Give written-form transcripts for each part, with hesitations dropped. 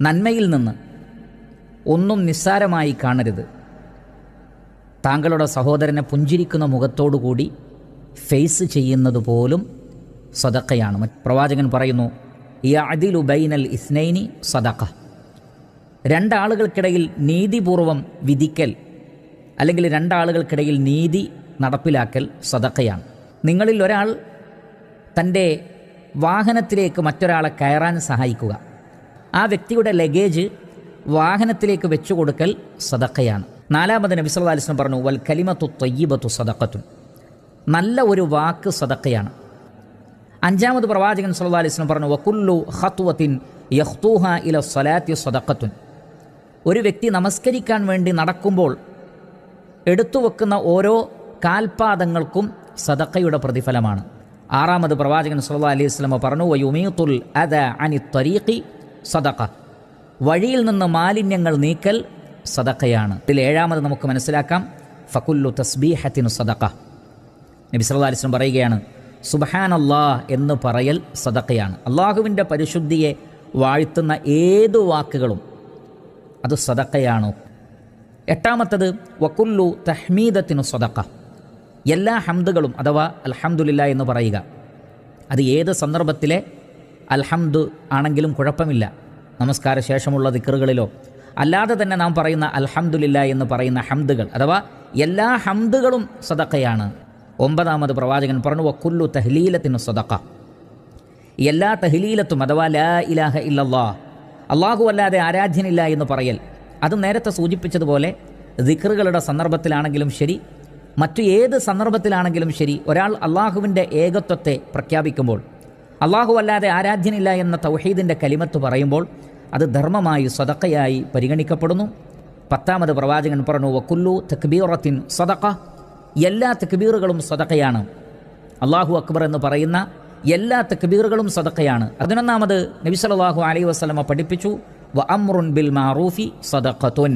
നന്മയിൽ നിന്ന് ഒന്നും നിസ്സാരമായി കാണരുത്. താങ്കളുടെ സഹോദരനെ പുഞ്ചിരിക്കുന്ന മുഖത്തോടുകൂടി ഫേസ് ചെയ്യുന്നത് പോലും സദഖയാണ്. പ്രവാചകൻ പറയുന്നു, യഅദിലു ബൈനൽ ഇസ്നൈനി സദഖ. രണ്ടാളുകൾക്കിടയിൽ നീതിപൂർവം വിധിക്കൽ അല്ലെങ്കിൽ രണ്ടാളുകൾക്കിടയിൽ നീതി നടപ്പിലാക്കൽ സദഖയാണ്. നിങ്ങളിൽ ഒരാൾ തൻ്റെ വാഹനത്തിലേക്ക് മറ്റൊരാളെ കയറാൻ സഹായിക്കുക, ആ വ്യക്തിയുടെ ലഗേജ് വാഹനത്തിലേക്ക് വെച്ചു കൊടുക്കൽ സദഖയാണ്. നാലാമത് നബി സല്ലല്ലാഹു അലൈഹി വസല്ലം പറഞ്ഞു, വൽ കലിമത്തു ത്വയ്യിബത്തു സദഖത്തുൻ. നല്ല ഒരു വാക്ക് സദഖയാണ്. അഞ്ചാമത് പ്രവാചകൻ സല്ലല്ലാഹു അലൈഹി വസല്ലം പറഞ്ഞു, വകുല്ലു ഖത്വത്തിൻ യഖ്തൂഹ ഇല സ്വലാത്തി സദഖത്തുൻ. ഒരു വ്യക്തി നമസ്കരിക്കാൻ വേണ്ടി നടക്കുമ്പോൾ എടുത്തു വെക്കുന്ന ഓരോ കാൽപാദങ്ങൾക്കും സദഖയുടെ പ്രതിഫലമാണ്. ആറാമത് പ്രവാചകൻ സല്ലല്ലാഹു അലൈഹി വസല്ലം പറഞ്ഞു, വയുമീതുൽ അദ അനി ത്വരീഖി സദഖ. വഴിയിൽ നിന്ന് മാലിന്യങ്ങൾ നീക്കൽ സദഖയാണ്. ഇതിൽ ഏഴാമത് നമുക്ക് മനസ്സിലാക്കാം, ഫകുല്ലു തസ്ബീഹത്തിനു സദഖ. നബി സല്ലല്ലാഹു അലൈഹി വസല്ലം പറയുകയാണ്, സുബ്ഹാനല്ലാഹ് എന്ന് പറയൽ സദഖയാണ്. അള്ളാഹുവിൻ്റെ പരിശുദ്ധിയെ വാഴ്ത്തുന്ന ഏതു വാക്കുകളും അത് സദഖയാണ്. എട്ടാമത്തത് വകുല്ലു തഹ്മീദത്തിനു സദഖ. എല്ലാ ഹംദുകളും അഥവാ അൽഹംദുലില്ലാ എന്ന് പറയുക. അത് ഏത് സന്ദർഭത്തിലെ അൽഹംദു ആണെങ്കിലും കുഴപ്പമില്ല. നമസ്കാര ശേഷമുള്ള ദിക്റുകളിലോ അല്ലാതെ തന്നെ നാം പറയുന്ന അൽഹംദുലില്ലാ എന്ന് പറയുന്ന ഹംദുകൾ അഥവാ എല്ലാ ഹംദുകളും സദഖയാണ്. ഒമ്പതാമത് പ്രവാചകൻ പറഞ്ഞു, വകുല്ലു തഹ്ലീലത്തിനു സദഖ. എല്ലാ തഹ്ലീലത്തും അഥവാ ലാ ഇലാഹ ഇല്ലല്ലാഹ്, അള്ളാഹു അല്ലാതെ ആരാധ്യനില്ല എന്ന് പറയൽ. അത് നേരത്തെ സൂചിപ്പിച്ചതുപോലെ ദിക്റുകളുടെ സന്ദർഭത്തിലാണെങ്കിലും ശരി, മറ്റു ഏത് സന്ദർഭത്തിലാണെങ്കിലും ശരി, ഒരാൾ അള്ളാഹുവിൻ്റെ ഏകത്വത്തെ പ്രഖ്യാപിക്കുമ്പോൾ, അള്ളാഹു അല്ലാതെ ആരാധ്യനില്ല എന്ന തൗഹീദിൻ്റെ കലിമത്ത് പറയുമ്പോൾ അത് ധർമ്മമായി സദഖയായി പരിഗണിക്കപ്പെടുന്നു. പത്താമത് പ്രവാചകൻ പറഞ്ഞു, വകുല്ലു തക്ബീറത്തിൻ സദഖ. എല്ലാ തക്ബീറുകളും സദഖയാണ്. അള്ളാഹു അക്ബർ എന്ന് പറയുന്ന എല്ലാ തക്ബീറുകളും സദഖയാണ്. 11 നബി സല്ലല്ലാഹു അലൈഹി വസല്ലമ പഠിപ്പിച്ചു, വഅംറുൻ ബിൽ മാറൂഫി സദഖത്തുൻ.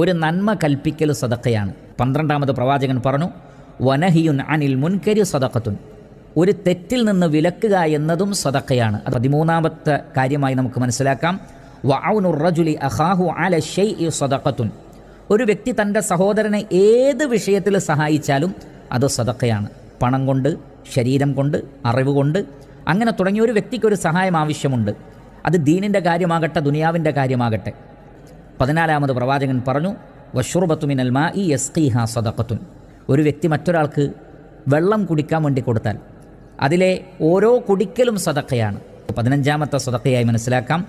ഒരു നന്മ കൽപ്പിക്കൽ സദഖയാണ്. 12 പ്രവാചകൻ പറഞ്ഞു, വനഹിയുൻ അനിൽ മുൻകരി സദഖത്തുൻ. ഒരു തെറ്റിൽ നിന്ന് വിലക്കുക എന്നതും സദഖയാണ്. 13 കാര്യമായി നമുക്ക് മനസ്സിലാക്കാം, വഅൗനുർ റജുലി അഖാഹു അല ശൈഇ സദഖത്തുൻ. ഒരു വ്യക്തി തൻ്റെ സഹോദരനെ ഏത് വിഷയത്തിൽ സഹായിച്ചാലും അത് സദഖയാണ്. പണം കൊണ്ട്, ശരീരം കൊണ്ട്, അറിവ് കൊണ്ട്, അങ്ങനെ തുടങ്ങിയ ഒരു വ്യക്തിക്ക് ഒരു സഹായം ആവശ്യമുണ്ട്. അത് ദീനിൻ്റെ കാര്യമാകട്ടെ ദുനിയാവിൻ്റെ കാര്യമാകട്ടെ. 14 പ്രവാചകൻ പറഞ്ഞു, വശുർബത്തു മിനൽ മാഇ യസ്ഖീഹാ സദഖത്തുൻ. ഒരു വ്യക്തി മറ്റൊരാൾക്ക് വെള്ളം കുടിക്കാൻ വേണ്ടി കൊടുത്താൽ അതിലെ ഓരോ കുടിക്കലും സദഖയാണ്. 15 സദഖയായി മനസ്സിലാക്കാം,